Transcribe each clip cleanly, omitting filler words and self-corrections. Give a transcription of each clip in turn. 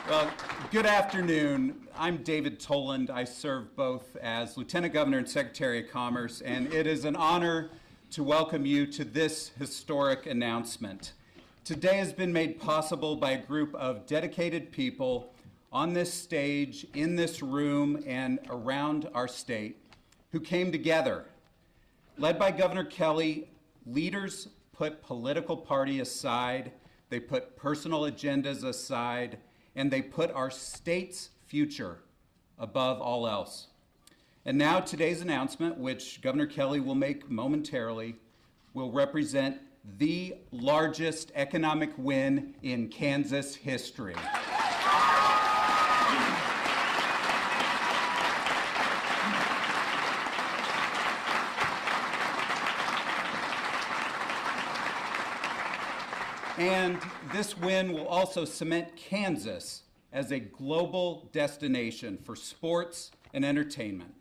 Well, good afternoon. I'm David Toland. I serve both as Lieutenant Governor and Secretary of Commerce, and it is an honor to welcome you to this historic announcement. Today has been made possible by a group of dedicated people on this stage, in this room, and around our state who came together. Led by Governor Kelly, leaders put political party aside, they put personal agendas aside, and they put our state's future above all else. And now today's announcement, which Governor Kelly will make momentarily, will represent the largest economic win in Kansas history. And this win will also cement Kansas as a global destination for sports and entertainment.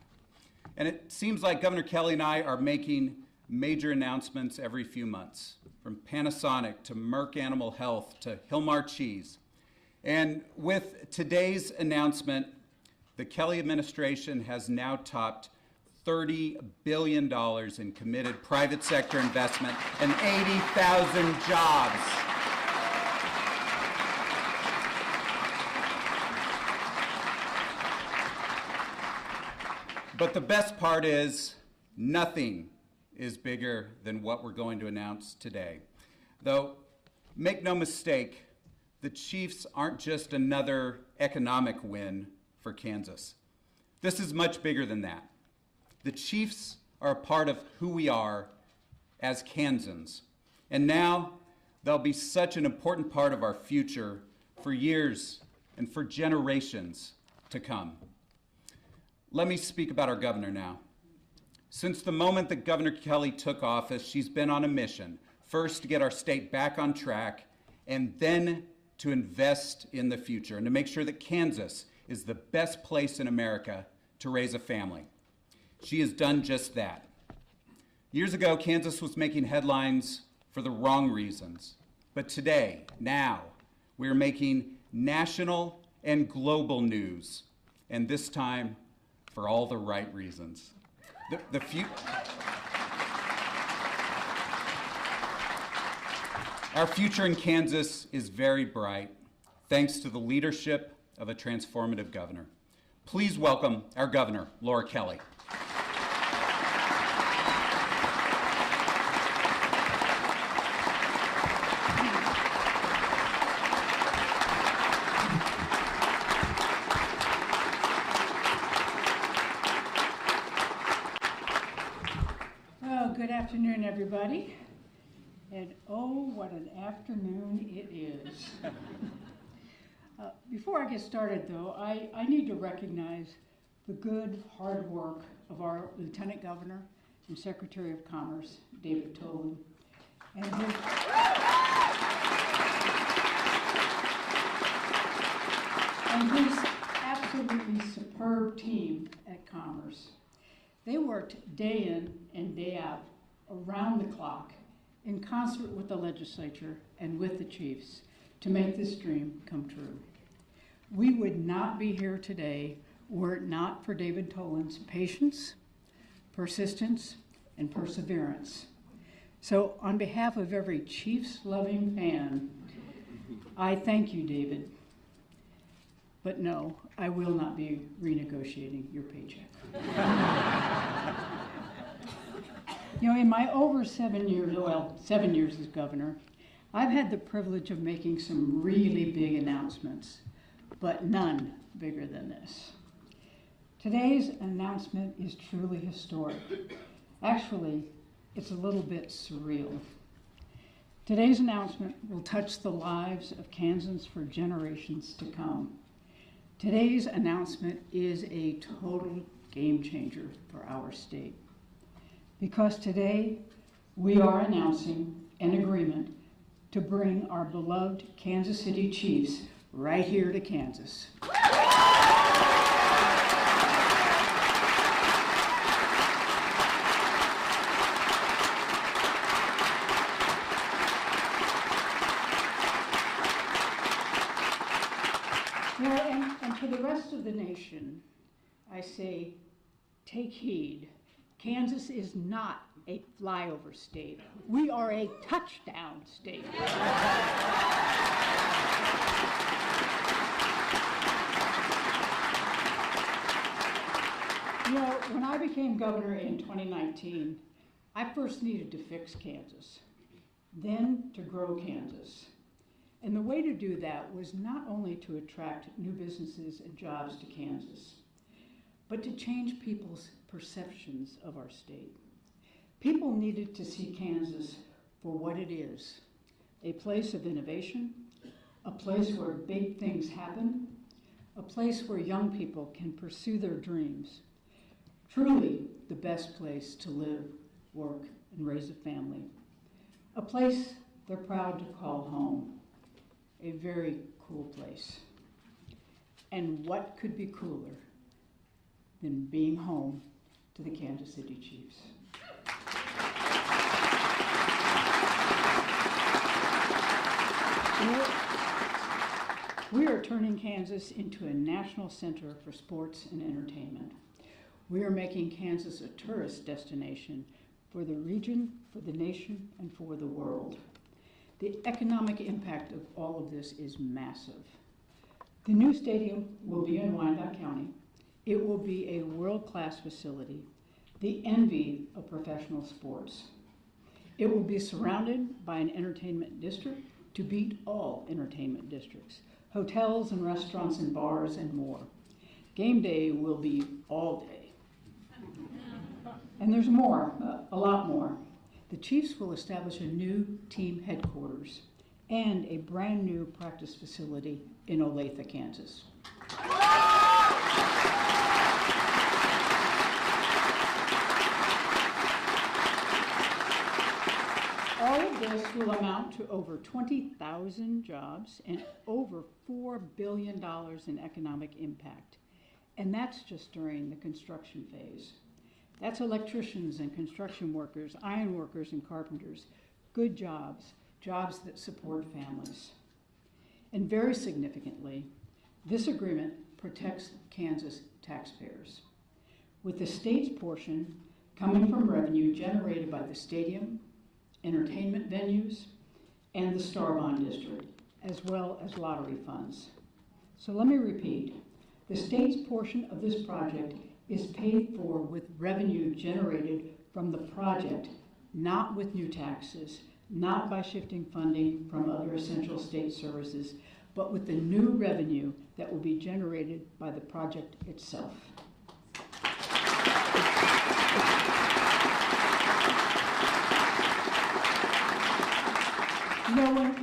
And it seems like Governor Kelly and I are making major announcements every few months, from Panasonic to Merck Animal Health to Hilmar Cheese. And with today's announcement, the Kelly administration has now topped $30 billion in committed private sector investment and 80,000 jobs. But the best part is nothing is bigger than what we're going to announce today. Though, make no mistake, the Chiefs aren't just another economic win for Kansas. This is much bigger than that. The Chiefs are a part of who we are as Kansans. And now they'll be such an important part of our future for years and for generations to come. Let me speak about our governor now. Since the moment that Governor Kelly took office, she's been on a mission, first to get our state back on track, and then to invest in the future and to make sure that Kansas is the best place in America to raise a family. She has done just that. Years ago, Kansas was making headlines for the wrong reasons. But today, now, we're making national and global news, and this time, for all the right reasons. Our future in Kansas is very bright, thanks to the leadership of a transformative governor. Please welcome our governor, Laura Kelly. Good afternoon, everybody. And oh, what an afternoon it is. Before I get started, though, I need to recognize the good, hard work of our Lieutenant Governor and Secretary of Commerce, David Toland, and his absolutely superb team at Commerce. They worked day in and day out, around the clock, in concert with the legislature and with the Chiefs to make this dream come true. We would not be here today were it not for David Toland's patience, persistence, and perseverance. So on behalf of every Chiefs-loving fan, I thank you, David. But no, I will not be renegotiating your paycheck. You know, in my over 7 years, 7 years as governor, I've had the privilege of making some really big announcements, but none bigger than this. Today's announcement is truly historic. Actually, it's a little bit surreal. Today's announcement will touch the lives of Kansans for generations to come. Today's announcement is a total game changer for our state. Because today, we are announcing an agreement to bring our beloved Kansas City Chiefs right here to Kansas. And to the rest of the nation, I say, take heed. Kansas is not a flyover state. We are a touchdown state. When I became governor in 2019, I first needed to fix Kansas, then to grow Kansas. And the way to do that was not only to attract new businesses and jobs to Kansas, but to change people's perceptions of our state. People needed to see Kansas for what it is, a place of innovation, a place where big things happen, a place where young people can pursue their dreams. Truly the best place to live, work, and raise a family. A place they're proud to call home. A very cool place. And what could be cooler than being home to the Kansas City Chiefs? We are turning Kansas into a national center for sports and entertainment. We are making Kansas a tourist destination for the region, for the nation, and for the world. The economic impact of all of this is massive. The new stadium will be in Wyandotte County. It will be a world-class facility, the envy of professional sports. It will be surrounded by an entertainment district to beat all entertainment districts, hotels and restaurants and bars and more. Game day will be all day. And there's more, a lot more. The Chiefs will establish a new team headquarters and a brand new practice facility in Olathe, Kansas. All of this will amount to over 20,000 jobs and over $4 billion in economic impact. And that's just during the construction phase. That's electricians and construction workers, iron workers and carpenters, good jobs, jobs that support families. And very significantly, this agreement protects Kansas taxpayers, with the state's portion coming from revenue generated by the stadium, entertainment venues, and the Star Bond District, as well as lottery funds. So let me repeat, the state's portion of this project is paid for with revenue generated from the project, not with new taxes, not by shifting funding from other essential state services, but with the new revenue that will be generated by the project itself.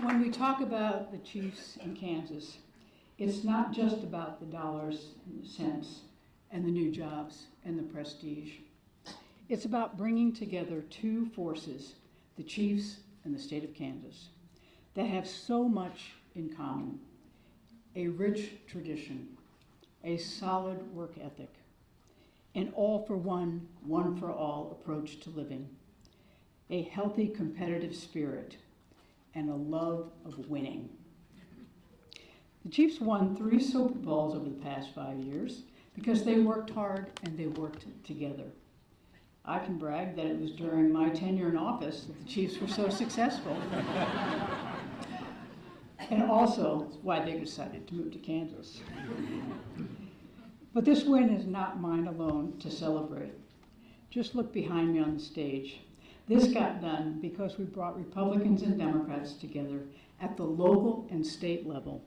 When we talk about the Chiefs in Kansas, it's not just about the dollars and the cents and the new jobs and the prestige. It's about bringing together two forces, the Chiefs and the state of Kansas, that have so much in common: a rich tradition, a solid work ethic, an all for one, one for all approach to living, a healthy competitive spirit, and a love of winning. The Chiefs won 3 Super Bowls over the past 5 years because they worked hard and they worked together. I can brag that it was during my tenure in office that the Chiefs were so successful. And also why they decided to move to Kansas. But this win is not mine alone to celebrate. Just look behind me on the stage. This got done because we brought Republicans and Democrats together at the local and state level.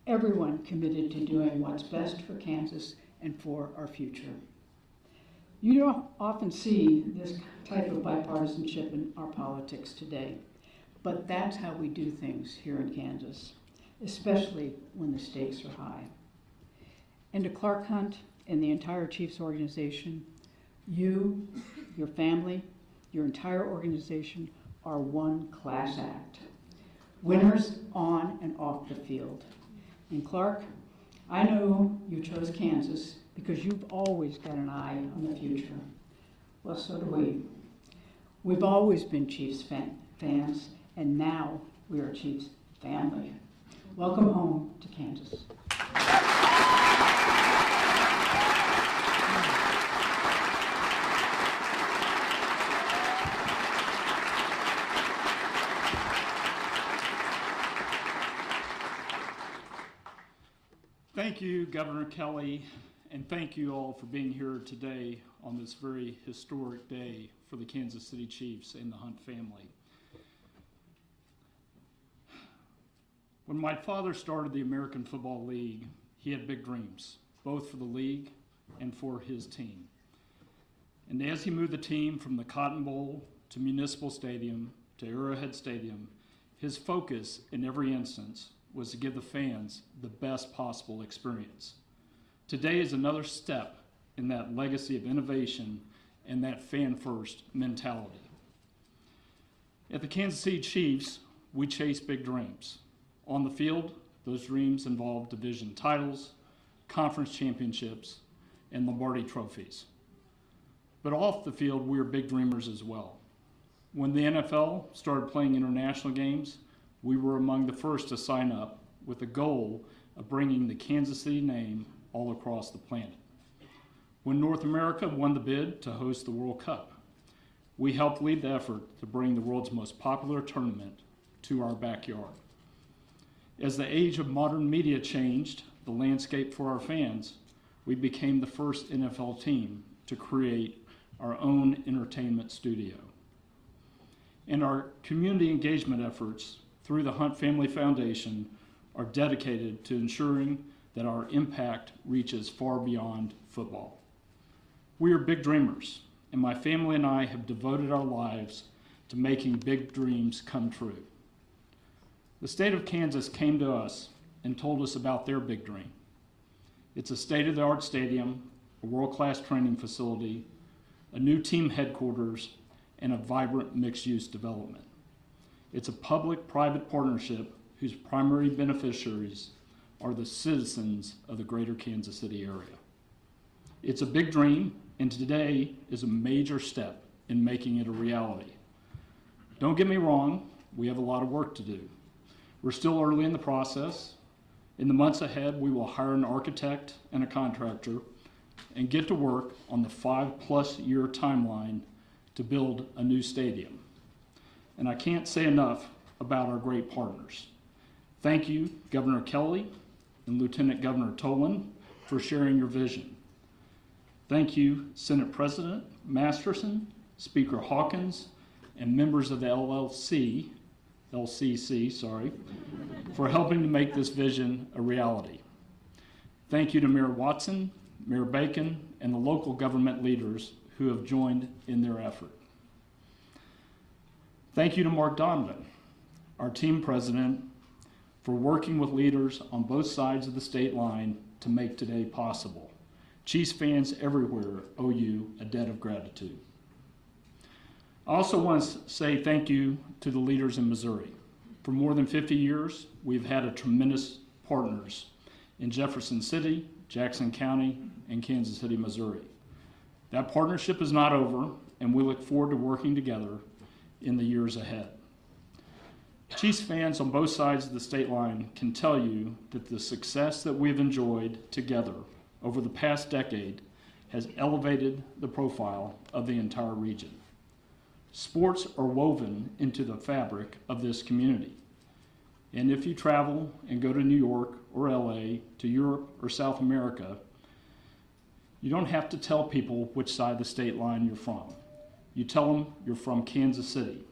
Everyone committed to doing what's best for Kansas and for our future. You don't often see this type of bipartisanship in our politics today, but that's how we do things here in Kansas, especially when the stakes are high. And to Clark Hunt and the entire Chiefs organization, you, your family, your entire organization are one class act. Winners on and off the field. And Clark, I know you chose Kansas because you've always got an eye on the future. Well, so do we. We've always been Chiefs fans, and now we are Chiefs family. Welcome home to Kansas. Thank you, Governor Kelly, and thank you all for being here today on this very historic day for the Kansas City Chiefs and the Hunt family. When my father started the American Football League, he had big dreams, both for the league and for his team. And as he moved the team from the Cotton Bowl to Municipal Stadium to Arrowhead Stadium, his focus in every instance was to give the fans the best possible experience. Today is another step in that legacy of innovation and that fan-first mentality. At the Kansas City Chiefs, we chase big dreams. On the field, those dreams involve division titles, conference championships, and Lombardi trophies. But off the field, we are big dreamers as well. When the NFL started playing international games, we were among the first to sign up with the goal of bringing the Kansas City name all across the planet. When North America won the bid to host the World Cup, we helped lead the effort to bring the world's most popular tournament to our backyard. As the age of modern media changed the landscape for our fans, we became the first NFL team to create our own entertainment studio. And our community engagement efforts through the Hunt Family Foundation are dedicated to ensuring that our impact reaches far beyond football. We are big dreamers, and my family and I have devoted our lives to making big dreams come true. The state of Kansas came to us and told us about their big dream. It's a state-of-the-art stadium, a world-class training facility, a new team headquarters, and a vibrant mixed-use development. It's a public-private partnership whose primary beneficiaries are the citizens of the greater Kansas City area. It's a big dream, and today is a major step in making it a reality. Don't get me wrong, we have a lot of work to do. We're still early in the process. In the months ahead, we will hire an architect and a contractor and get to work on the 5+ year timeline to build a new stadium. And I can't say enough about our great partners. Thank you, Governor Kelly and Lieutenant Governor Tolan, for sharing your vision. Thank you, Senate President Masterson, Speaker Hawkins, and members of the LCC, for helping to make this vision a reality. Thank you to Mayor Watson, Mayor Bacon, and the local government leaders who have joined in their effort. Thank you to Mark Donovan, our team president, for working with leaders on both sides of the state line to make today possible. Chiefs fans everywhere owe you a debt of gratitude. I also want to say thank you to the leaders in Missouri. For more than 50 years, we've had a tremendous partners in Jefferson City, Jackson County, and Kansas City, Missouri. That partnership is not over, and we look forward to working together in the years ahead. Chiefs fans on both sides of the state line can tell you that the success that we've enjoyed together over the past decade has elevated the profile of the entire region. Sports are woven into the fabric of this community. And if you travel and go to New York or LA, to Europe or South America, you don't have to tell people which side of the state line you're from. You tell them you're from Kansas City,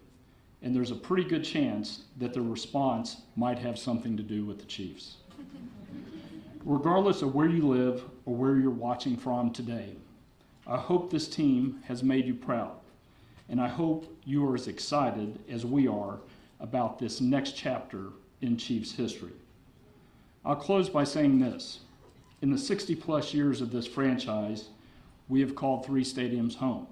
and there's a pretty good chance that their response might have something to do with the Chiefs. Regardless of where you live or where you're watching from today, I hope this team has made you proud, and I hope you are as excited as we are about this next chapter in Chiefs history. I'll close by saying this. In the 60+ years of this franchise, we have called 3 stadiums home,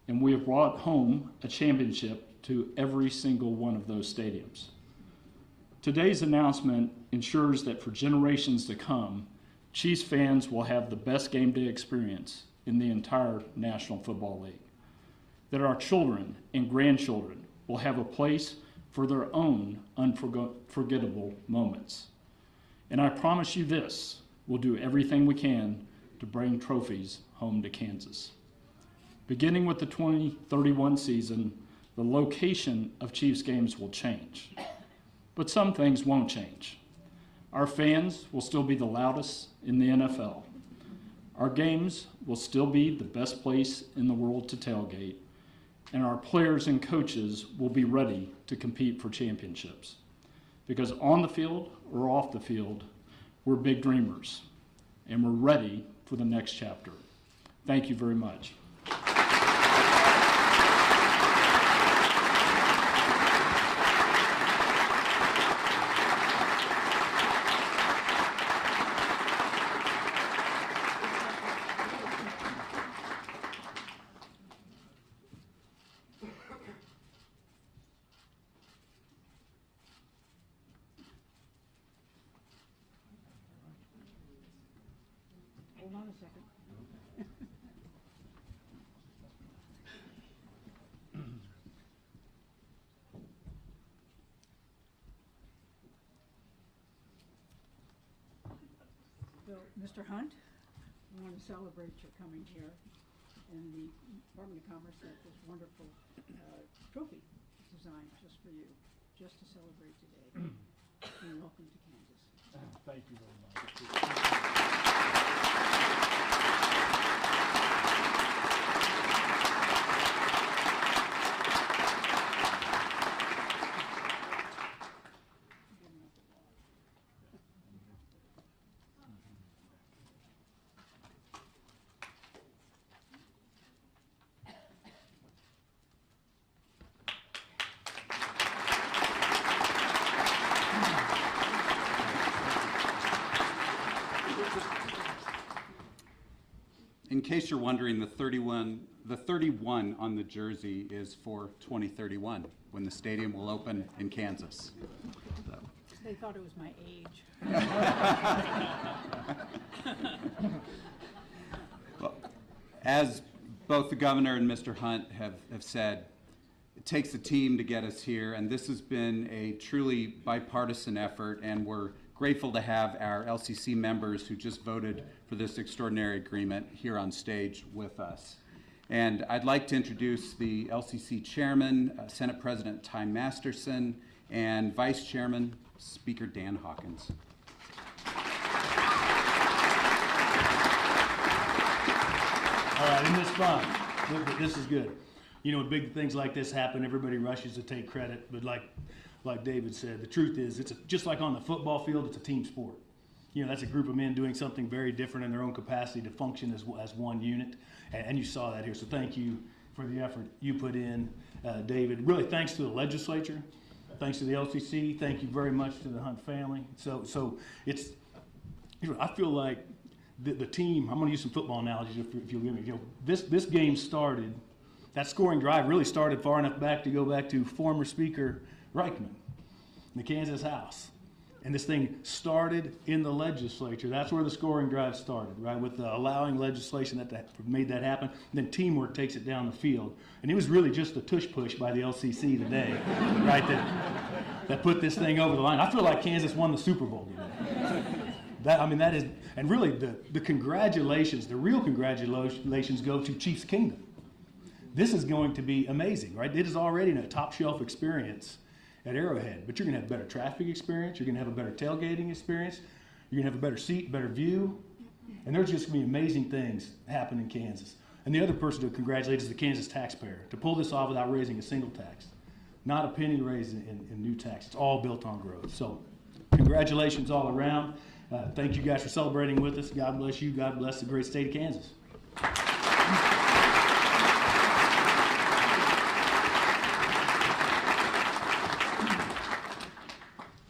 and we have brought home a championship to every single one of those stadiums. Today's announcement ensures that for generations to come, Chiefs fans will have the best game day experience in the entire National Football League. That our children and grandchildren will have a place for their own unforgettable moments. And I promise you this, we'll do everything we can to bring trophies home to Kansas. Beginning with the 2031 season, the location of Chiefs games will change, but some things won't change. Our fans will still be the loudest in the NFL. Our games will still be the best place in the world to tailgate, and our players and coaches will be ready to compete for championships. Because on the field or off the field, we're big dreamers, and we're ready for the next chapter. Thank you very much. Hold on a second. So, Mr. Hunt, I want to celebrate your coming here and the Department of Commerce got this wonderful trophy designed just for you, just to celebrate today. And welcome to Kansas. Thank you very much. In case you're wondering, the 31 on the jersey is for 2031, when the stadium will open in Kansas. So. They thought it was my age. Well, as both the governor and Mr. Hunt have said, it takes a team to get us here, and this has been a truly bipartisan effort, and we're grateful to have our LCC members who just voted for this extraordinary agreement here on stage with us. And I'd like to introduce the LCC Chairman, Senate President Ty Masterson, and Vice Chairman, Speaker Dan Hawkins. All right, isn't this fun? This is good. You know, when big things like this happen, everybody rushes to take credit, but like David said, the truth is, just like on the football field, it's a team sport. You know, that's a group of men doing something very different in their own capacity to function as one unit, and you saw that here. So thank you for the effort you put in, David. Really, thanks to the legislature, thanks to the LCC, thank you very much to the Hunt family. So it's, I feel like the team. I'm going to use some football analogies if you'll give me. You know, this game started. That scoring drive really started far enough back to go back to former Speaker Reichman in the Kansas House. And this thing started in the legislature. That's where the scoring drive started, right? With the allowing legislation that made that happen. And then teamwork takes it down the field. And it was really just the tush push by the LCC today, right? That put this thing over the line. I feel like Kansas won the Super Bowl today. That is, and really the congratulations, the real congratulations go to Chiefs Kingdom. This is going to be amazing, right? It is already a top shelf experience at Arrowhead, but you're going to have better traffic experience, you're going to have a better tailgating experience, you're going to have a better seat, better view, and there's just going to be amazing things happen in Kansas. And the other person to congratulate is the Kansas taxpayer, to pull this off without raising a single tax. Not a penny raised in new tax. It's all built on growth. So congratulations all around. Thank you guys for celebrating with us. God bless you. God bless the great state of Kansas.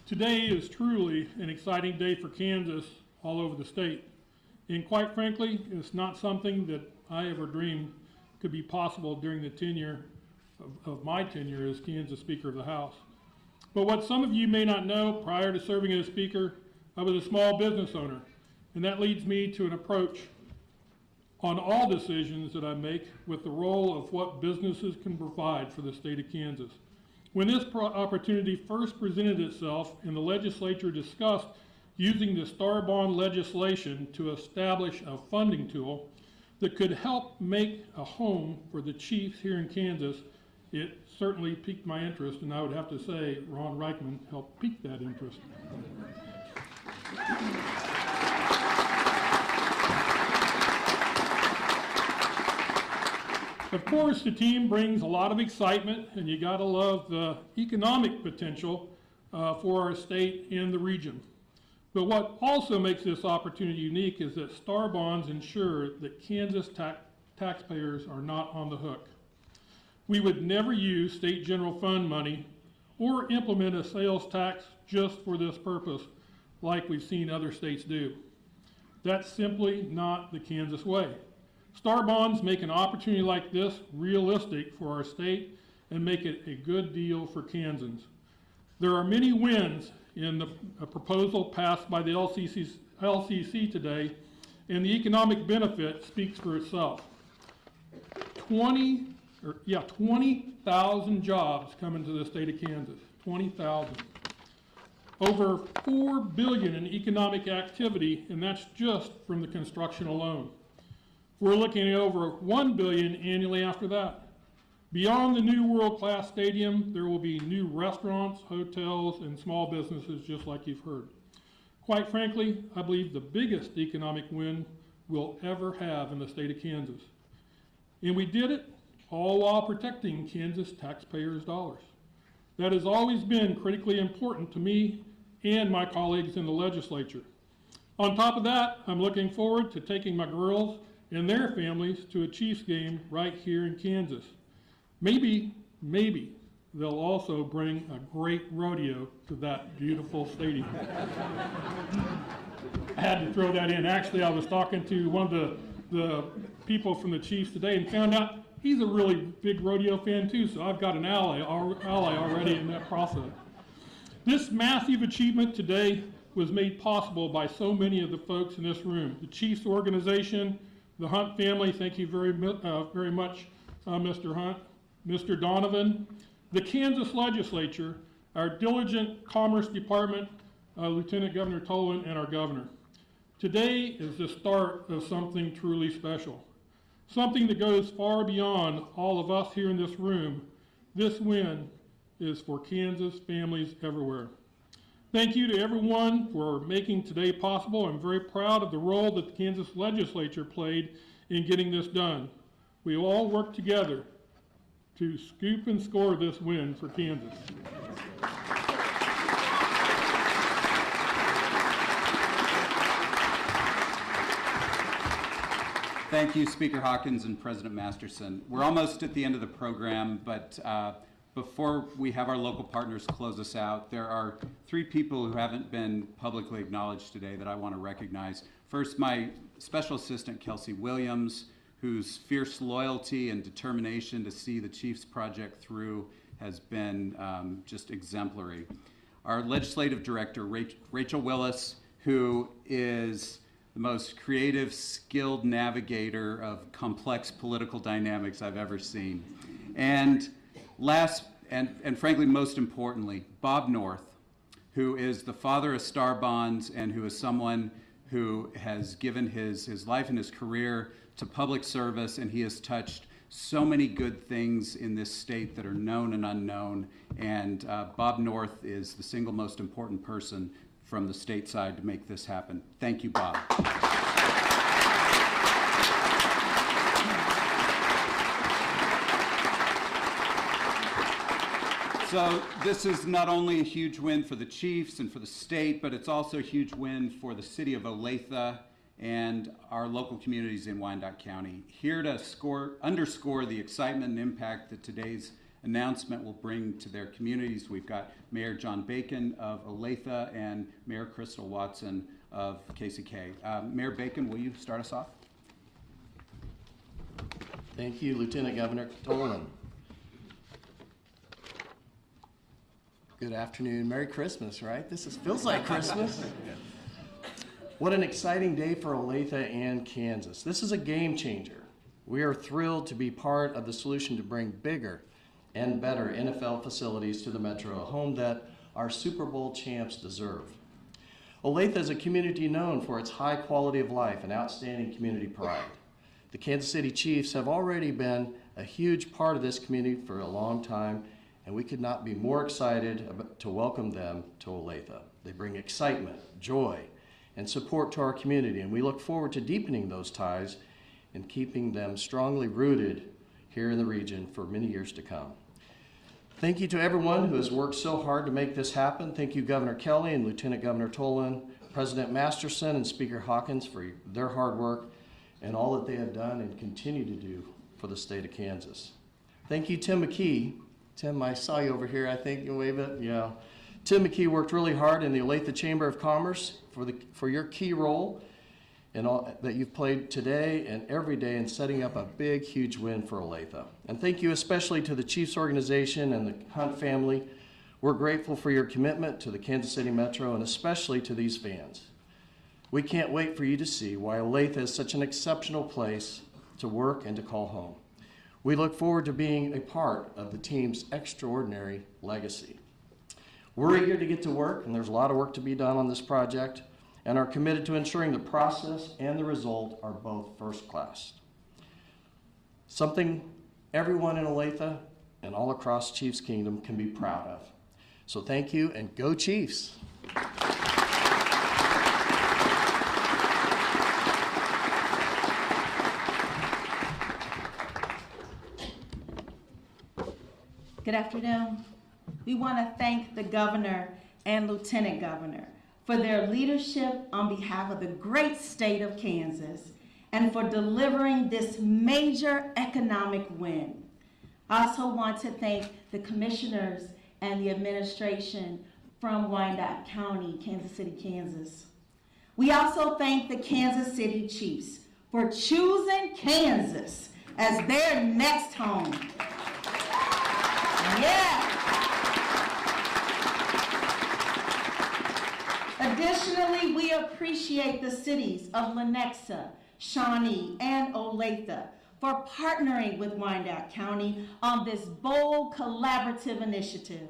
Today is truly an exciting day for Kansas all over the state. And quite frankly, it's not something that I ever dreamed could be possible during the tenure of my tenure as Kansas Speaker of the House. But what some of you may not know, prior to serving as Speaker, I was a small business owner. And that leads me to an approach on all decisions that I make with the role of what businesses can provide for the state of Kansas. When this opportunity first presented itself and the legislature discussed using the Star Bond legislation to establish a funding tool that could help make a home for the Chiefs here in Kansas, it certainly piqued my interest, and I would have to say Ron Reichman helped pique that interest. Of course, the team brings a lot of excitement, and you gotta love the economic potential for our state and the region. But what also makes this opportunity unique is that Star Bonds ensure that Kansas taxpayers are not on the hook. We would never use state general fund money or implement a sales tax just for this purpose, like we've seen other states do. That's simply not the Kansas way. Star Bonds make an opportunity like this realistic for our state and make it a good deal for Kansans. There are many wins in the proposal passed by the LCC today, and the economic benefit speaks for itself. 20,000 jobs come into the state of Kansas, 20,000. Over $4 billion in economic activity, and that's just from the construction alone. We're looking at over $1 billion annually after that. Beyond the new world-class stadium, there will be new restaurants, hotels, and small businesses just like you've heard. Quite frankly, I believe the biggest economic win we'll ever have in the state of Kansas. And we did it all while protecting Kansas taxpayers' dollars. That has always been critically important to me and my colleagues in the legislature. On top of that, I'm looking forward to taking my girls and their families to a Chiefs game right here in Kansas. Maybe they'll also bring a great rodeo to that beautiful stadium. I had to throw that in. Actually, I was talking to one of the people from the Chiefs today and found out he's a really big rodeo fan too, so I've got an ally already in that process. This massive achievement today was made possible by so many of the folks in this room. The Chiefs organization, the Hunt family, thank you very much, Mr. Hunt, Mr. Donovan, the Kansas legislature, our diligent Commerce Department, Lieutenant Governor Tolan, and our governor. Today is the start of something truly special, something that goes far beyond all of us here in this room. This win is for Kansas families everywhere. Thank you to everyone for making today possible. I'm very proud of the role that the Kansas legislature played in getting this done. We all work together to scoop and score this win for Kansas. Thank you, Speaker Hawkins and President Masterson. We're almost at the end of the program, but before we have our local partners close us out, there are 3 people who haven't been publicly acknowledged today that I want to recognize. First, my Special Assistant, Kelsey Williams, whose fierce loyalty and determination to see the Chiefs project through has been just exemplary. Our Legislative Director, Rachel Willis, who is the most creative, skilled navigator of complex political dynamics I've ever seen. And last, and frankly, most importantly, Bob North, who is the father of Star Bonds and who is someone who has given his life and his career to public service, and he has touched so many good things in this state that are known and unknown. And Bob North is the single most important person from the state side to make this happen. Thank you, Bob. So this is not only a huge win for the Chiefs and for the state, but it's also a huge win for the city of Olathe and our local communities in Wyandotte County. Here to underscore the excitement and impact that today's announcement will bring to their communities, we've got Mayor John Bacon of Olathe and Mayor Crystal Watson of KCK. Mayor Bacon, will you start us off? Thank you, Lieutenant Governor Tolan. Good afternoon. Merry Christmas, right? Feels like Christmas. What an exciting day for Olathe and Kansas. This is a game changer. We are thrilled to be part of the solution to bring bigger and better NFL facilities to the Metro, a home that our Super Bowl champs deserve. Olathe is a community known for its high quality of life and outstanding community pride. The Kansas City Chiefs have already been a huge part of this community for a long time, and we could not be more excited to welcome them to Olathe. They bring excitement, joy, and support to our community, and we look forward to deepening those ties and keeping them strongly rooted here in the region for many years to come. Thank you to everyone who has worked so hard to make this happen. Thank you, Governor Kelly and Lieutenant Governor Tolan, President Masterson and Speaker Hawkins for their hard work and all that they have done and continue to do for the state of Kansas. Thank you, Tim McKee. Tim, I saw you over here, I think. You wave it? Yeah. Tim McKee worked really hard in the Olathe Chamber of Commerce for your key role and all that you've played today and every day in setting up a big, huge win for Olathe. And thank you especially to the Chiefs organization and the Hunt family. We're grateful for your commitment to the Kansas City Metro and especially to these fans. We can't wait for you to see why Olathe is such an exceptional place to work and to call home. We look forward to being a part of the team's extraordinary legacy. We're eager to get to work, and there's a lot of work to be done on this project, and are committed to ensuring the process and the result are both first class. Something everyone in Olathe and all across Chiefs Kingdom can be proud of. So thank you, and go Chiefs! Good afternoon. We want to thank the governor and lieutenant governor for their leadership on behalf of the great state of Kansas and for delivering this major economic win. I also want to thank the commissioners and the administration from Wyandotte County, Kansas City, Kansas. We also thank the Kansas City Chiefs for choosing Kansas as their next home. Yeah. Additionally, we appreciate the cities of Lenexa, Shawnee, and Olathe for partnering with Wyandotte County on this bold collaborative initiative.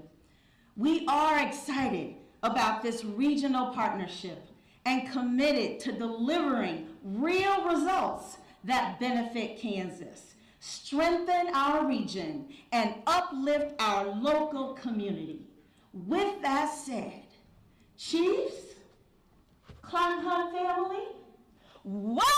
We are excited about this regional partnership and committed to delivering real results that benefit Kansas, strengthen our region, and uplift our local community. With that said, Chiefs, Clown Hunt family, what